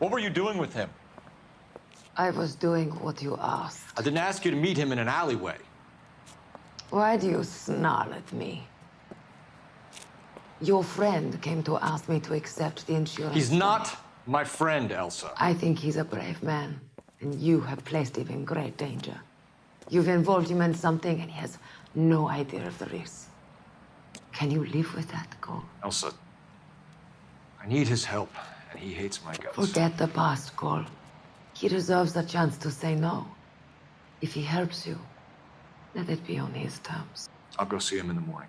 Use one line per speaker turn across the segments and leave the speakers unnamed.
What were you doing with him?
I was doing what you asked.
I didn't ask you to meet him in an alleyway.
Why do you snarl at me? Your friend came to ask me to accept the insurance.
He's not my friend, Elsa.
I think he's a brave man, and you have placed him in great danger. You've involved him in something, and he has no idea of the risk. Can you live with that, Cole?
Elsa, I need his help, and he hates my guts.
Forget the past, Cole. He deserves a chance to say no. If he helps you, let it be on his terms.
I'll go see him in the morning.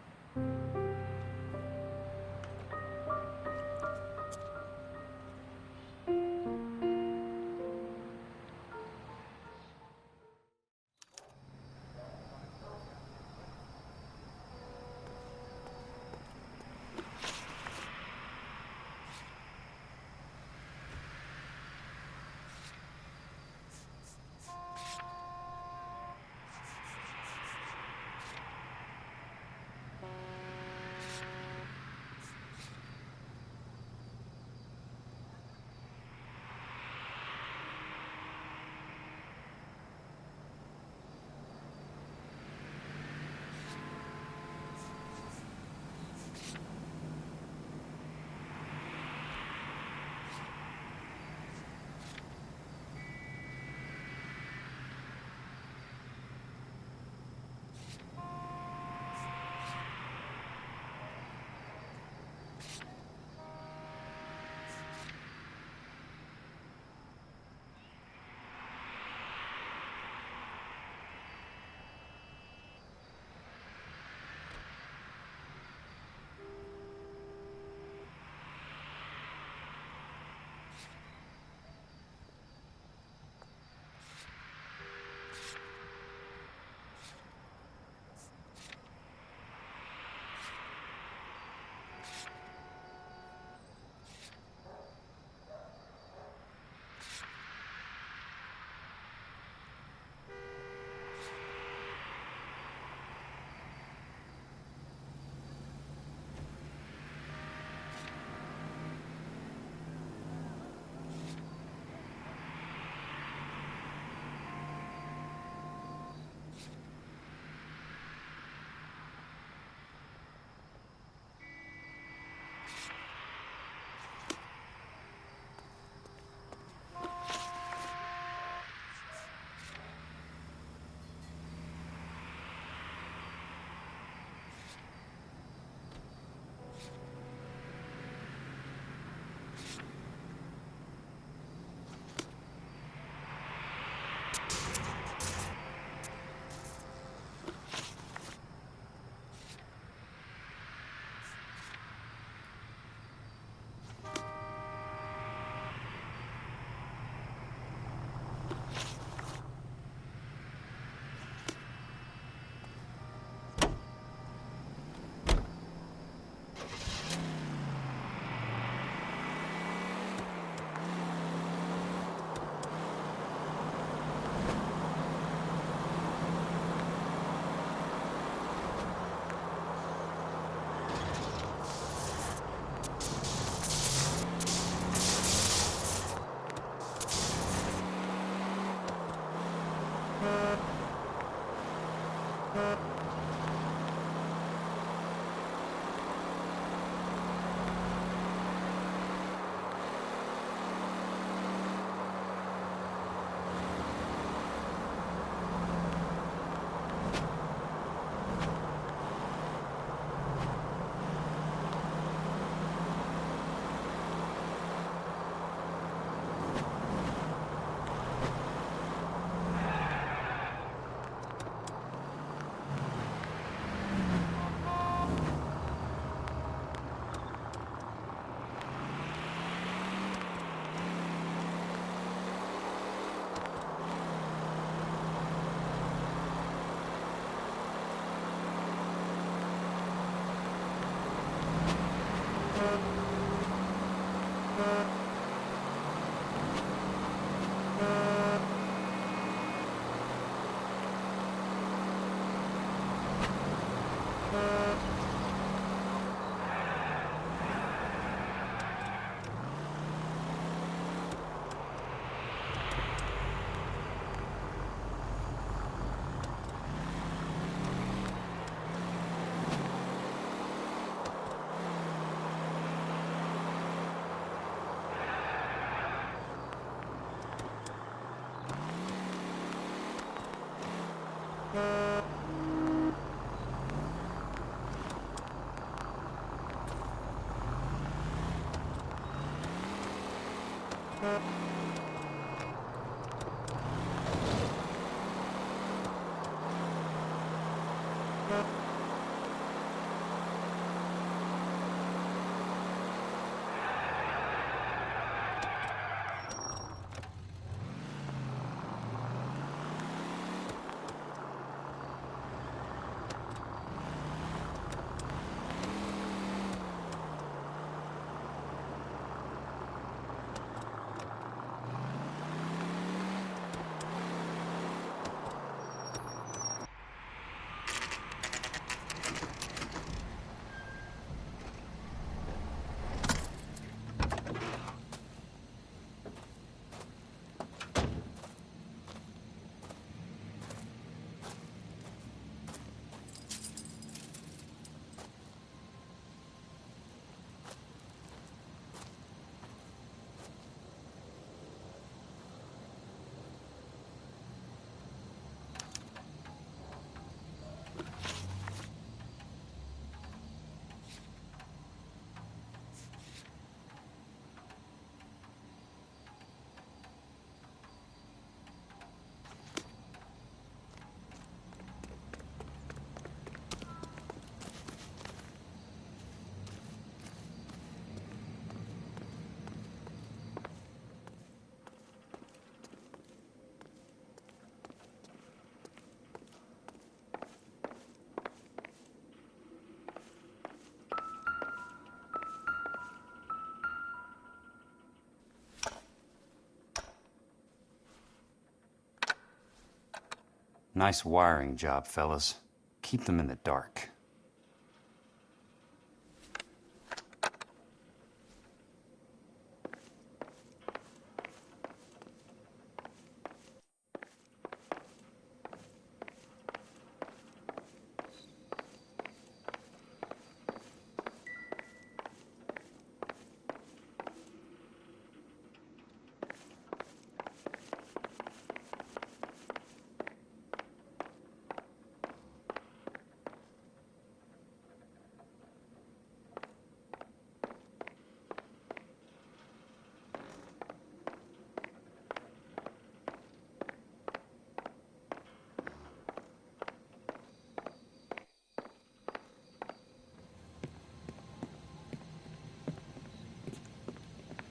Nice wiring job, fellas. Keep them in the dark.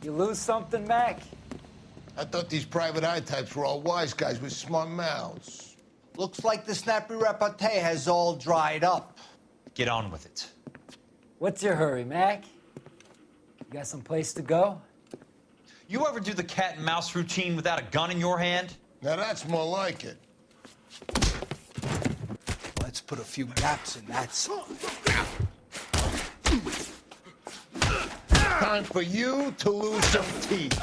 You lose something, Mac?
I thought these private eye types were all wise guys with smart mouths.
Looks like the snappy repartee has all dried up.
Get on with it.
What's your hurry, Mac? You got some place to go?
You ever do the cat and mouse routine without a gun in your hand?
Now that's more like it.
Let's put a few gaps in that song.
Time for you to lose some teeth.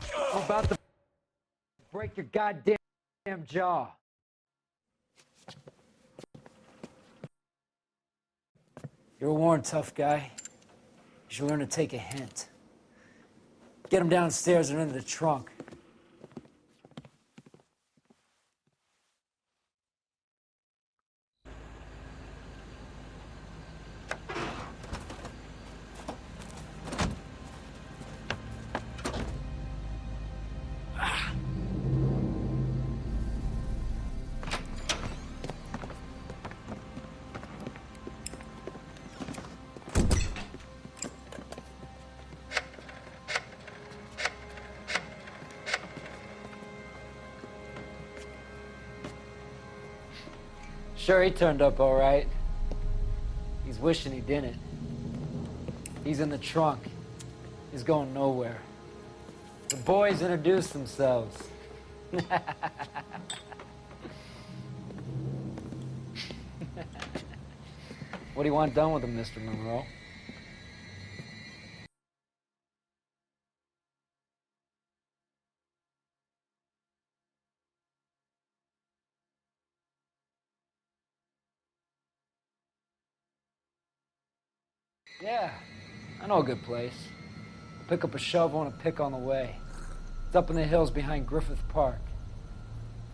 I'm about to break your goddamn jaw. You're warned, tough guy. You should learn to take a hint. Get him downstairs and into the trunk. Sure, he turned up all right. He's wishing he didn't. He's in the trunk. He's going nowhere. The boys introduced themselves. What do you want done with him, Mr. Monroe? Yeah, I know a good place. Pick up a shovel and a pick on the way. It's up in the hills behind Griffith Park.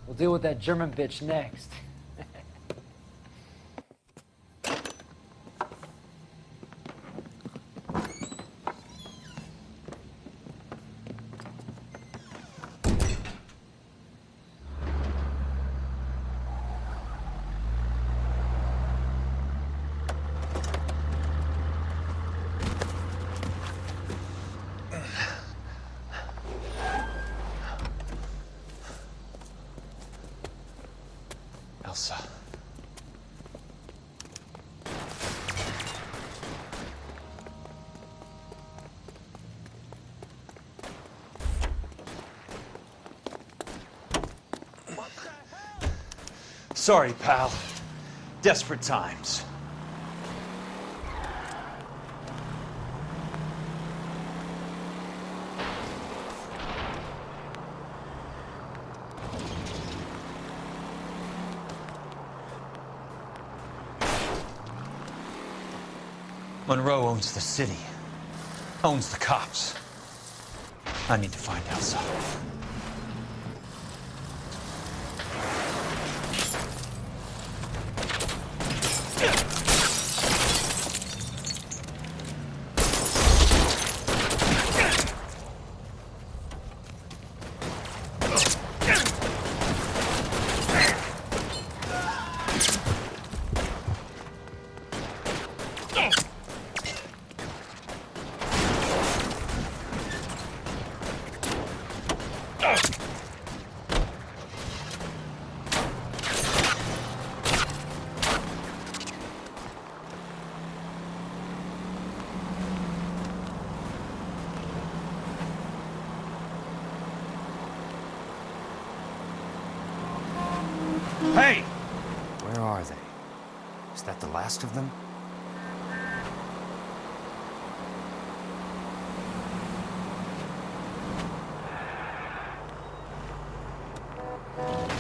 We'll deal with that German bitch next.
Elsa. Sorry, pal. Desperate times. Monroe owns the city, owns the cops. I need to find Elsa.
Hey!
Where are they? Is that the last of them?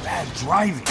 Bad driving!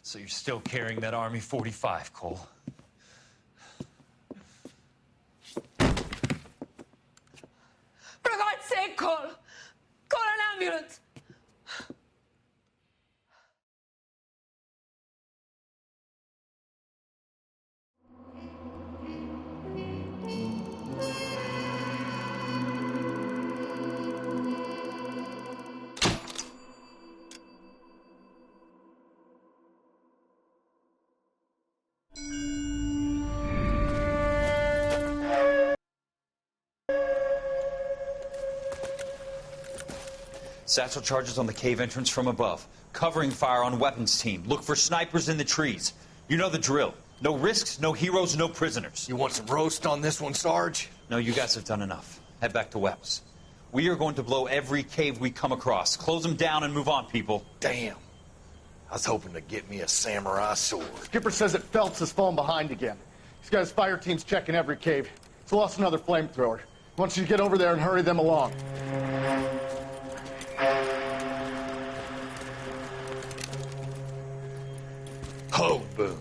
So you're still carrying that Army 45, Cole?
For God's sake, Cole! Call an ambulance!
Satchel charges on the cave entrance from above. Covering fire on weapons team. Look for snipers in the trees. You know the drill. No risks, no heroes, no prisoners.
You want some roast on this one, Sarge?
No, you guys have done enough. Head back to Weps. We are going to blow every cave we come across. Close them down and move on, people.
Damn. I was hoping to get me a samurai sword.
Skipper says that Phelps has fallen behind again. He's got his fire teams checking every cave. He's lost another flamethrower. He wants you to get over there and hurry them along.
Hoboom.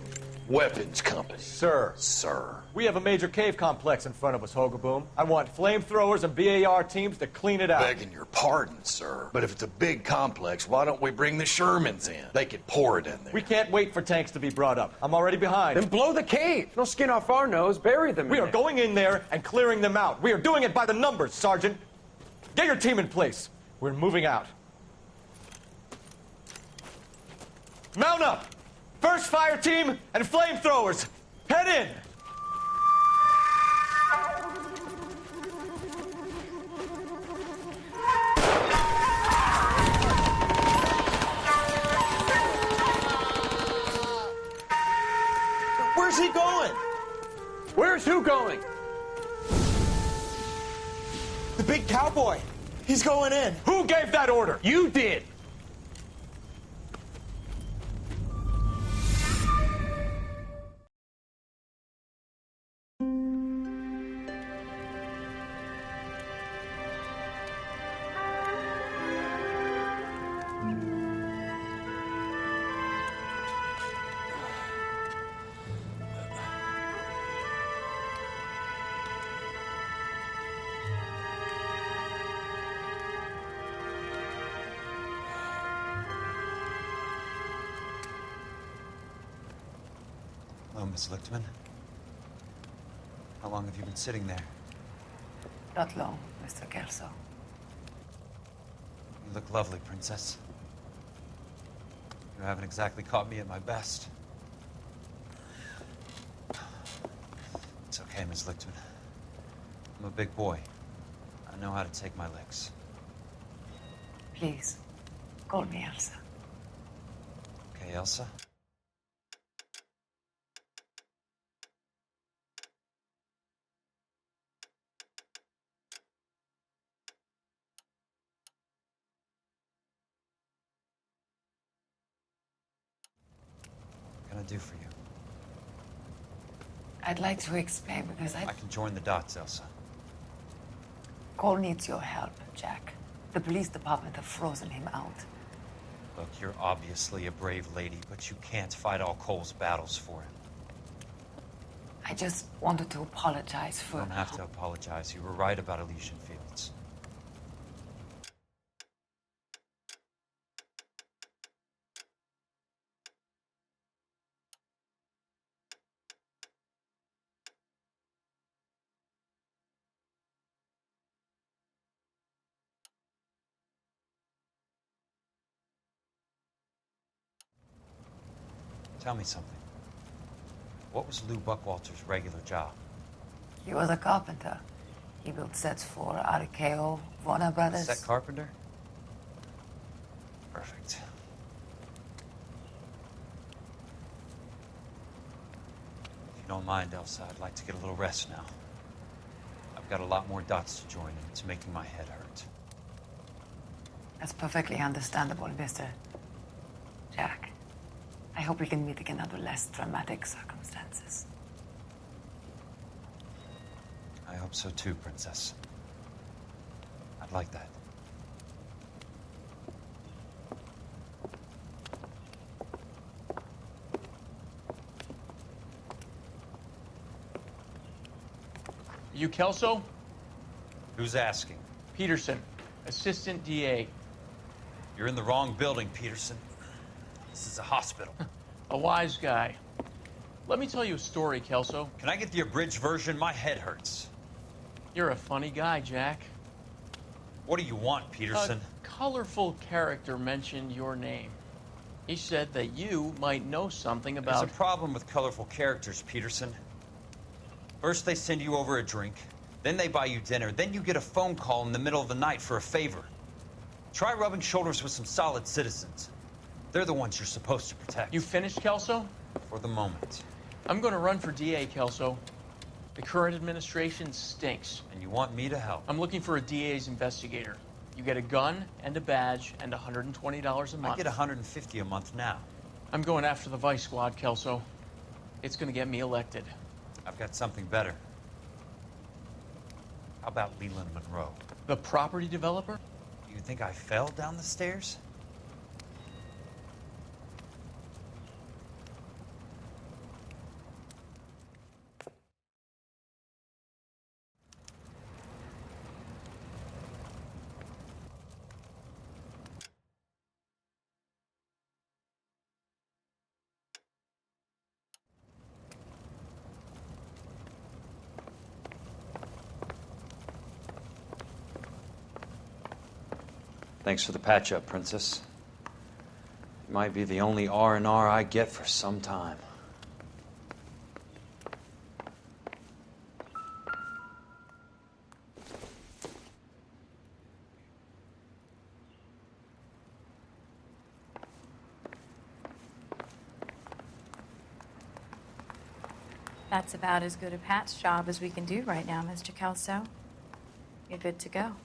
Weapons Company.
Sir.
Sir.
We have a major cave complex in front of us, Hogaboom. I want flamethrowers and BAR teams to clean it out.
Begging your pardon, sir. But if it's a big complex, why don't we bring the Shermans in? They could pour it in there.
We can't wait for tanks to be brought up. I'm already behind.
Then blow the cave. No skin off our nose. Bury them.
We are going in there and clearing them out. We are doing it by the numbers, Sergeant. Get your team in place. We're moving out. Mount up! First fire team and flamethrowers. Head in!
Where's he going?
Where's who going?
The big cowboy. He's going in.
Who gave that order?
You did.
Hello, Miss Lichtman. How long have you been sitting there?
Not long, Mr. Kelso.
You look lovely, Princess. You haven't exactly caught me at my best. It's okay, Miss Lichtman. I'm a big boy. I know how to take my licks.
Please, call me Elsa.
Okay, Elsa? What can I do for you?
I'd like to explain because
I can join the dots, Elsa.
Cole needs your help, Jack. The police department have frozen him out.
Look, you're obviously a brave lady, but you can't fight all Cole's battles for him.
I just wanted to apologize
You
for...
don't have to apologize. You were right about Elysian Fields. Tell me something. What was Lou Buckwalter's regular job?
He was a carpenter. He built sets for RKO, Warner Brothers.
Set carpenter? Perfect. If you don't mind, Elsa, I'd like to get a little rest now. I've got a lot more dots to join, and it's making my head hurt.
That's perfectly understandable, Mr. Jack. I hope we can meet again under less dramatic circumstances.
I hope so too, Princess. I'd like that.
You Kelso?
Who's asking?
Peterson, Assistant DA.
You're in the wrong building, Peterson. This is a hospital.
A wise guy. Let me tell you a story, Kelso.
Can I get the abridged version? My head hurts.
You're a funny guy, Jack.
What do you want, Peterson?
A colorful character mentioned your name. He said that you might know something about...
There's a problem with colorful characters, Peterson. First they send you over a drink, then they buy you dinner, then you get a phone call in the middle of the night for a favor. Try rubbing shoulders with some solid citizens. They're the ones you're supposed to protect.
You finished, Kelso?
For the moment.
I'm going to run for DA, Kelso. The current administration stinks.
And you want me to help?
I'm looking for a DA's investigator. You get a gun and a badge and $120 a month.
I get $150 a month now.
I'm going after the Vice Squad, Kelso. It's going to get me elected.
I've got something better. How about Leland Monroe?
The property developer?
You think I fell down the stairs?
Thanks for the patch-up, Princess. It might be the only R&R I get for some time.
That's about as good a patch job as we can do right now, Mr. Kelso. You're good to go.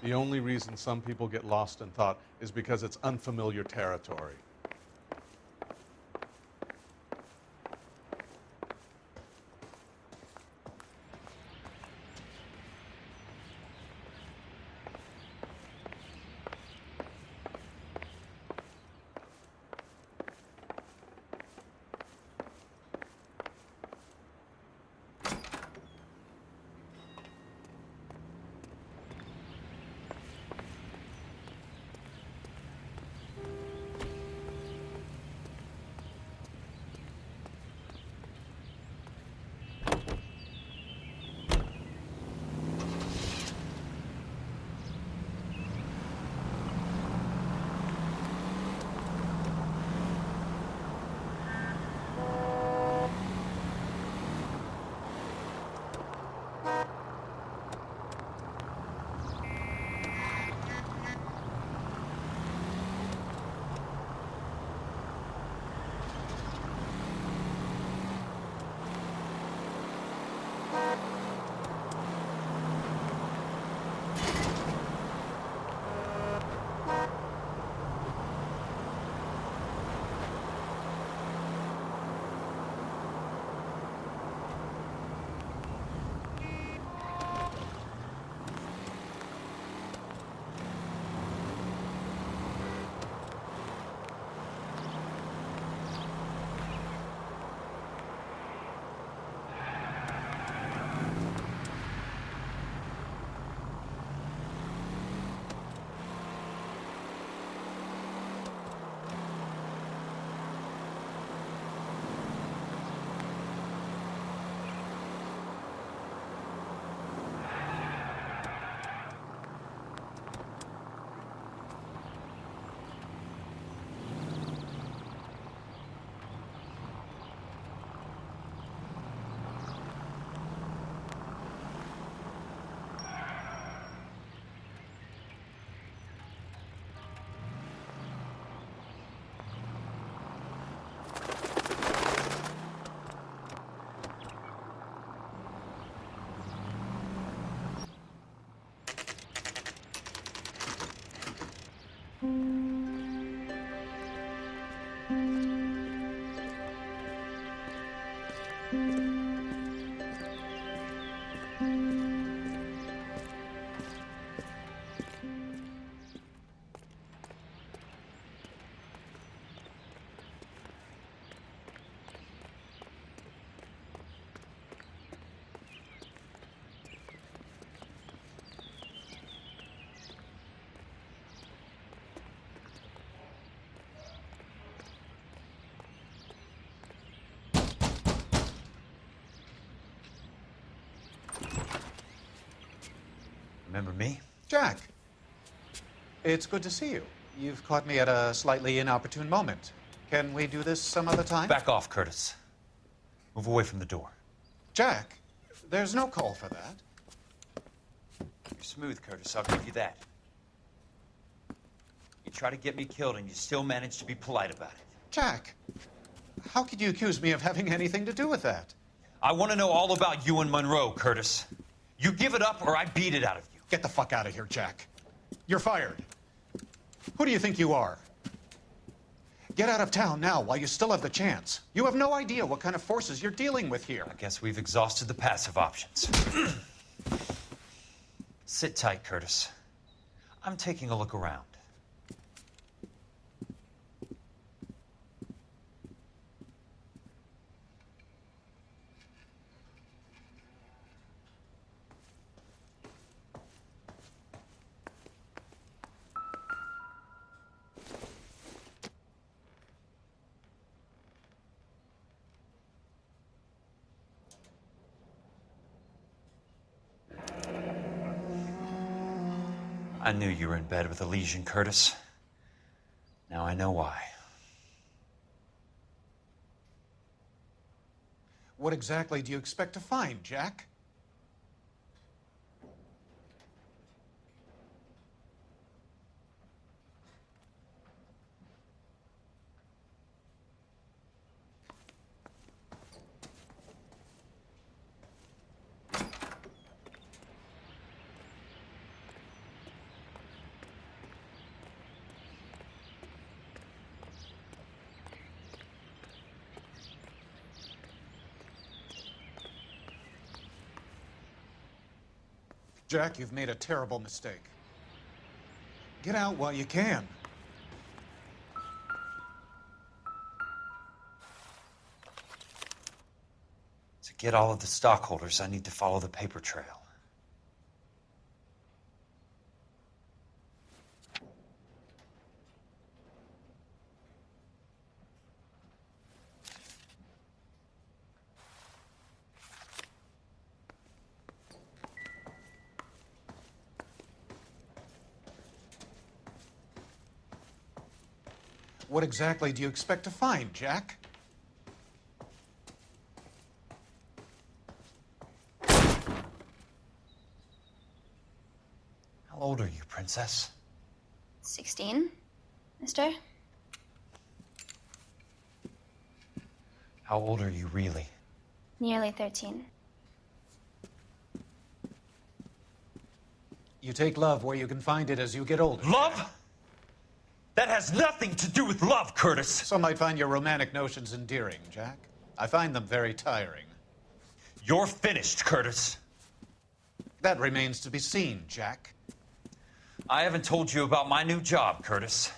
The only reason some people get lost in thought is because it's unfamiliar territory.
Remember me?
Jack, it's good to see you. You've caught me at a slightly inopportune moment. Can we do this some other time?
Back off, Curtis. Move away from the door.
Jack, there's no call for that.
You're smooth, Curtis. I'll give you that. You try to get me killed, and you still manage to be polite about it.
Jack, how could you accuse me of having anything to do with that?
I want to know all about you and Monroe, Curtis. You give it up, or I beat it out of you.
Get the fuck out of here, Jack. You're fired. Who do you think you are? Get out of town now while you still have the chance. You have no idea what kind of forces you're dealing with here.
I guess we've exhausted the passive options. Sit tight, Curtis. I'm taking a look around. I knew you were in bed with Elysian, Curtis. Now I know why.
What exactly do you expect to find, Jack? Jack, you've made a terrible mistake. Get out while you can.
To get all of the stockholders, I need to follow the paper trail.
What exactly do you expect to find, Jack?
How old are you, Princess?
16, mister?
How old are you really?
Nearly 13.
You take love where you can find it as you get older.
Love? That has nothing to do with love, Curtis.
Some might find your romantic notions endearing, Jack. I find them very tiring.
You're finished, Curtis.
That remains to be seen, Jack.
I haven't told you about my new job, Curtis.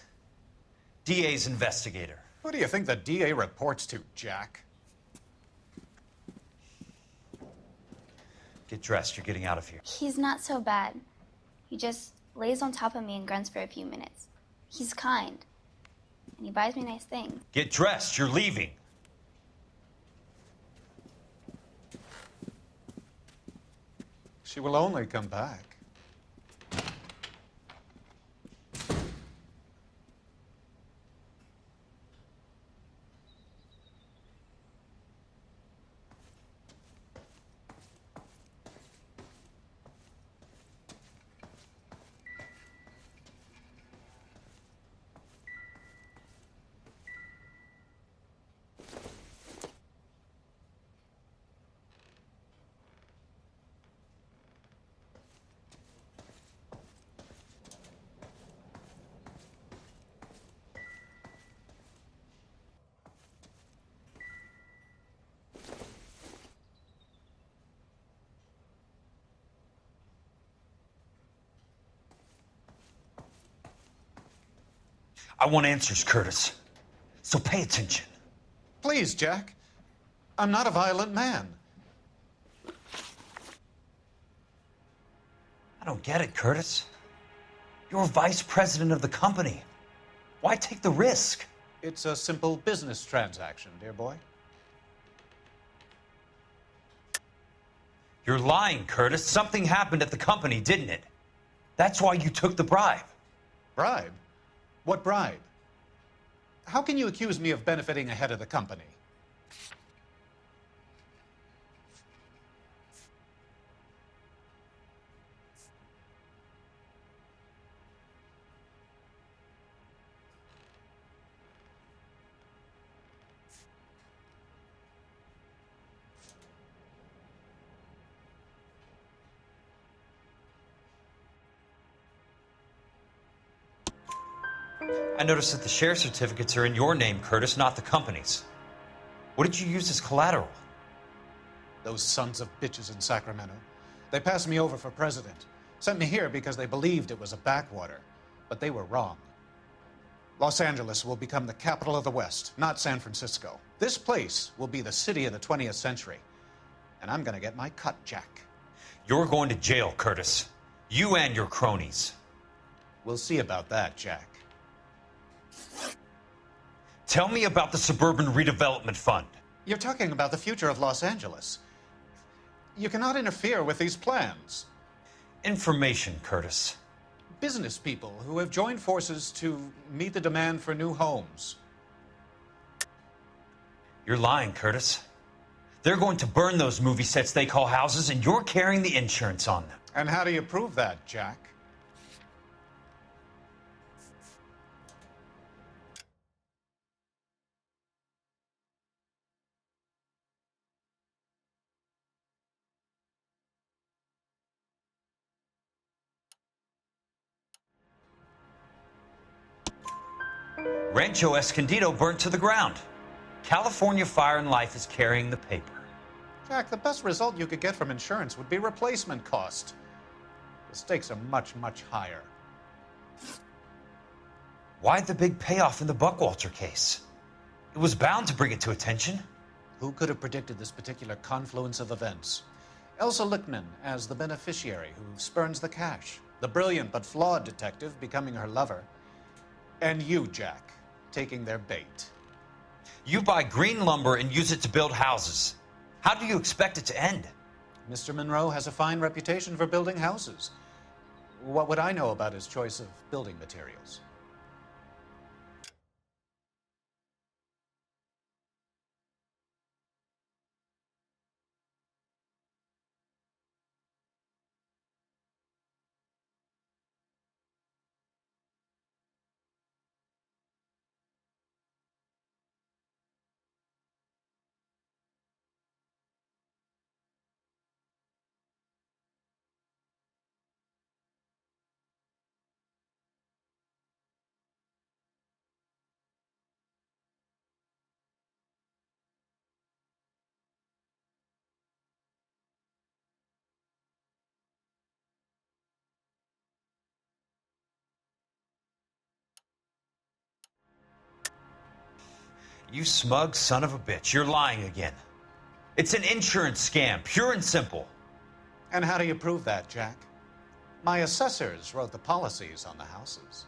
DA's investigator.
Who do you think the DA reports to, Jack?
Get dressed, you're getting out of here.
He's not so bad. He just lays on top of me and grunts for a few minutes. He's kind. And he buys me nice things.
Get dressed, you're leaving.
She will only come back.
I want answers, Curtis. So pay attention.
Please, Jack. I'm not a violent man.
I don't get it, Curtis. You're vice president of the company. Why take the risk?
It's a simple business transaction, dear boy.
You're lying, Curtis. Something happened at the company, didn't it? That's why you took the bribe.
Bribe? What bribe? How can you accuse me of benefiting ahead of the company?
I noticed that the share certificates are in your name, Curtis, not the company's. What did you use as collateral?
Those sons of bitches in Sacramento. They passed me over for president. Sent me here because they believed it was a backwater. But they were wrong. Los Angeles will become the capital of the West, not San Francisco. This place will be the city of the 20th century. And I'm gonna get my cut, Jack.
You're going to jail, Curtis. You and your cronies.
We'll see about that, Jack.
Tell me about the Suburban Redevelopment Fund.
You're talking about the future of Los Angeles. You cannot interfere with these plans.
Information, Curtis.
Business people who have joined forces to meet the demand for new homes.
You're lying, Curtis. They're going to burn those movie sets they call houses, and you're carrying the insurance on them.
And how do you prove that, Jack?
Rancho Escondido burnt to the ground. California Fire and Life is carrying the paper.
Jack, the best result you could get from insurance would be replacement cost. The stakes are much, much higher.
Why the big payoff in the Buckwalter case? It was bound to bring it to attention.
Who could have predicted this particular confluence of events? Elsa Lichtman as the beneficiary who spurns the cash. The brilliant but flawed detective becoming her lover. And you, Jack, taking their bait.
You buy green lumber and use it to build houses. How do you expect it to end?
Mr. Monroe has a fine reputation for building houses. What would I know about his choice of building materials?
You smug son of a bitch, you're lying again. It's an insurance scam, pure and simple.
And how do you prove that, Jack? My assessors wrote the policies on the houses.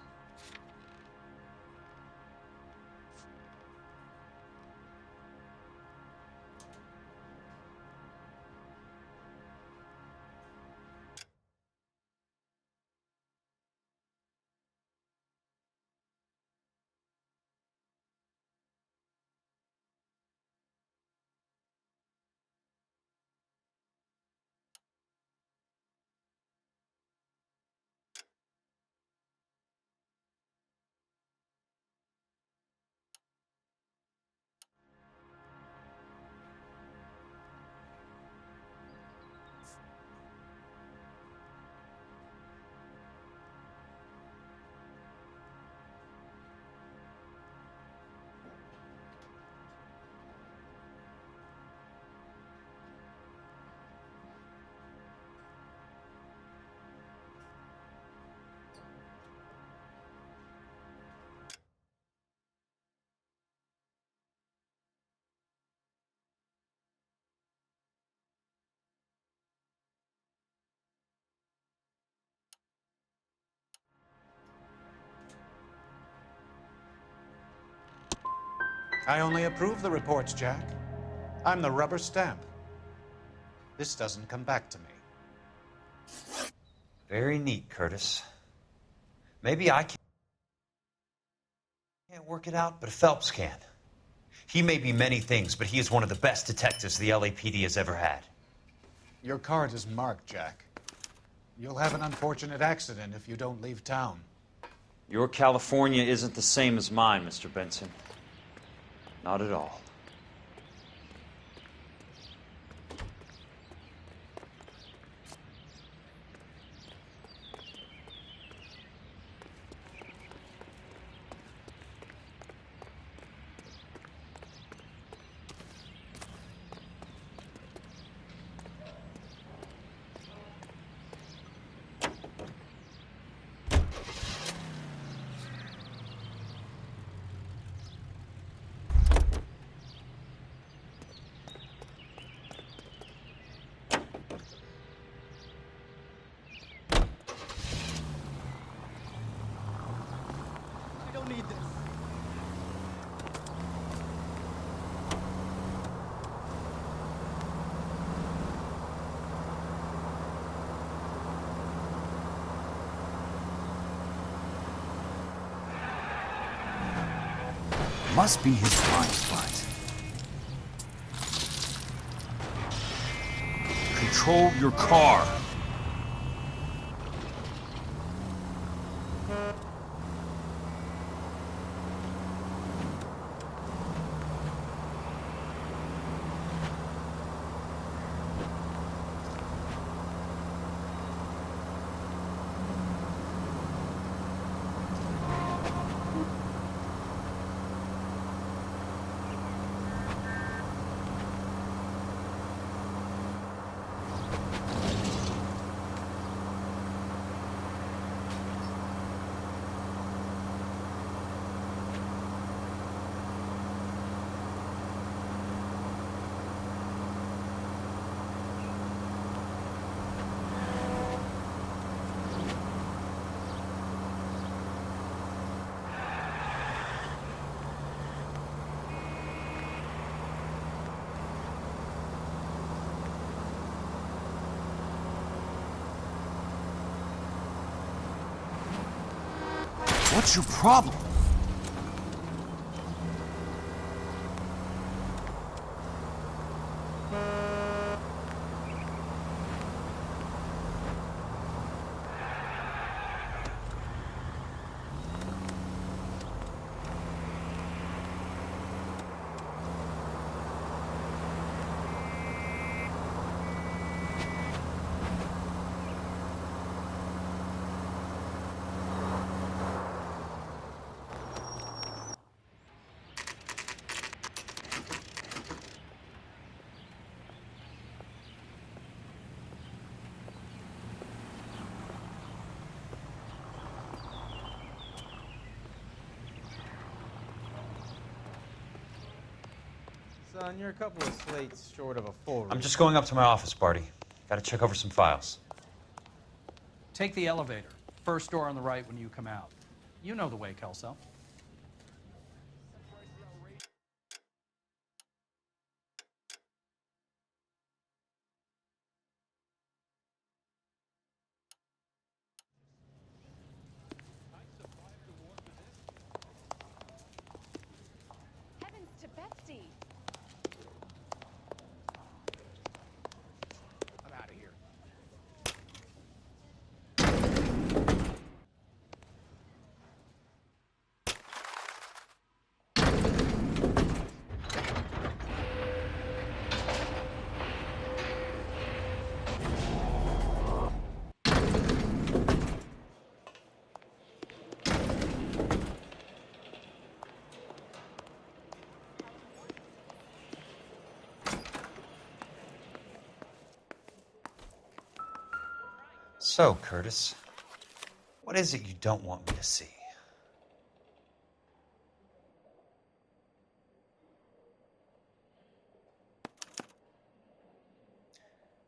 I only approve the reports, Jack. I'm the rubber stamp. This doesn't come back to me.
Very neat, Curtis. Maybe I can't work it out, but Phelps can. He may be many things, but he is one of the best detectives the LAPD has ever had.
Your card is marked, Jack. You'll have an unfortunate accident if you don't leave town.
Your California isn't the same as mine, Mr. Benson. Not at all.
don't need this.
Must be his blind spot. Control your car. What's your problem?
Son, you're a couple of slates short of a full
I'm just going up to my office, Barty. Gotta check over some files.
Take the elevator. First door on the right when you come out. You know the way, Kelso.
Heavens to Betsy!
I'm out of here.
So, Curtis, what is it you don't want me to see?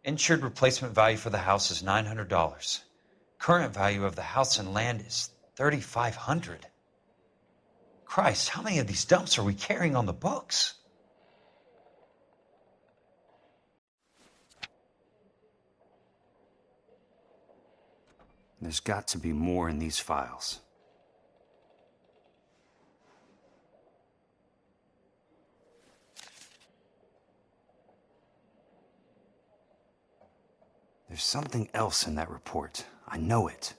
Insured replacement value for the house is $900. Current value of the house and land is $3,500. Christ, how many of these dumps are we carrying on the books?
There's got to be more in these files. There's something else in that report. I know it.